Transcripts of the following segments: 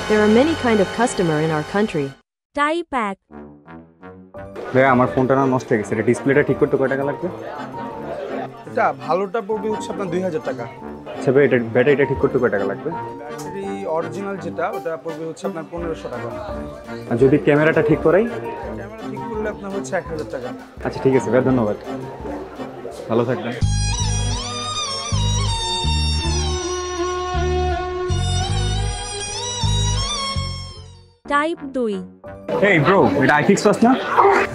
There are many kind of customer in our country. Type এক। ভাইয়া আমার ফোনটা না নষ্ট হয়ে গেছে, এটা ডিসপ্লেটা ঠিক করতে কয় টাকা লাগবে? এটা ভালোটা পড়বে হচ্ছে আপনার 2000 টাকা। আচ্ছা ভাই, এটা ব্যাটারিটা ঠিক করতে কয় টাকা লাগবে? ব্যাটারি অরিজিনাল যেটা ওটা পড়বে হচ্ছে আপনার 1500 টাকা। আর যদি ক্যামেরাটা ঠিক করাই? ক্যামেরা ঠিক করলে আপনার হচ্ছে 1000 টাকা। আচ্ছা ঠিক আছে ভাই, ধন্যবাদ, ভালো থাকবেন। টাইপ 2। এই ব্রো, এটা IFixFast না?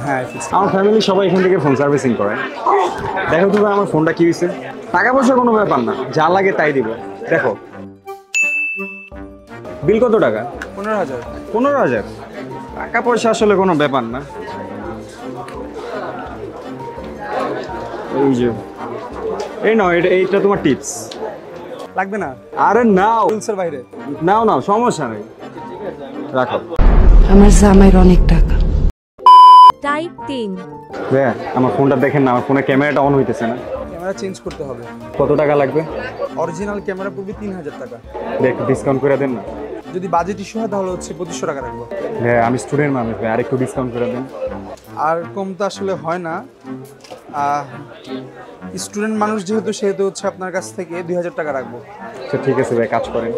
হ্যাঁ IFixFast। আমার ফ্যামিলি সবাই এখান থেকে ফোন সার্ভিসিং করে। দেখো তো ভাই আমার ফোনটা কি হয়েছে। টাকা পয়সা কোনো ব্যাপার না, যা লাগে তাই দিব। দেখো বিল কত টাকা? 15000। 15000? টাকা পয়সা আসলে কোনো ব্যাপার না। এই যে এই নাও, এইটা তোমার টিপস। লাগবে না? আরে নাও, রুলসের বাইরে। নাও নাও, সমস্যা নেই, রাখো। আমার জামাইয়ের অনেক টাকা। টাইপ 3। ভাইয়া আমার ফোনটা দেখেন না, আমার ফোনের ক্যামেরাটা অন হইতেছে না। ক্যামেরা চেঞ্জ করতে হবে। কত টাকা লাগবে? অরিজিনাল ক্যামেরা পড়বে 3000 টাকা। একটু ডিসকাউন্ট করে দেন না। যদি বাজেট ইস্যু হয় তাহলে হচ্ছে 2500 টাকা রাখবো। হ্যাঁ আমি স্টুডেন্ট মানুষ ভাই, আর একটু ডিসকাউন্ট করে দেন। আর কম তো আসলে হয় না, স্টুডেন্ট মানুষ যেহেতু সেহেতু হচ্ছে আপনার কাছ থেকে 2000 টাকা রাখবো। আচ্ছা ঠিক আছে ভাই, কাজ করেন।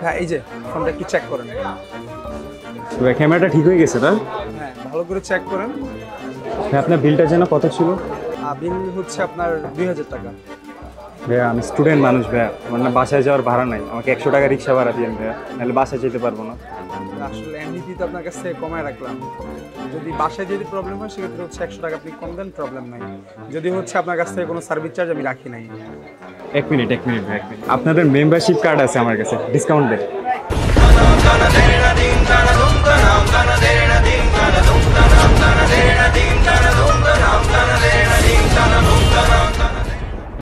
হ্যাঁ এই যে ফোনটা একটু চেক করেন। ভাই ক্যামেরাটা ঠিক হয়ে গেছে না? হ্যাঁ ভালো করে চেক করেন। ভাই আপনার বিলটা যেন কত ছিল? বিল হচ্ছে আপনার 2000 টাকা। ভাইয়া আমি স্টুডেন্ট মানুষ ভাইয়া, আমার না বাসায় যাওয়ার ভাড়া নাই, আমাকে 100 টাকা রিক্সা ভাড়া দিয়েন ভাইয়া, নাহলে বাসায় যেতে পারবো না। আসলে এমনিতে তো আপনার কাছ থেকে কমায় রাখলাম, যদি বাসায় যদি প্রবলেম হয় সেক্ষেত্রে হচ্ছে 100 টাকা আপনি কম দেন, প্রবলেম নাই। যদি হচ্ছে আপনার কাছ থেকে কোনো সার্ভিস চার্জ আমি রাখি নাই। এক মিনিট ভাই, এক মিনিট। আপনাদের মেম্বারশিপ কার্ড আছে আমার কাছে, ডিসকাউন্ট দেন।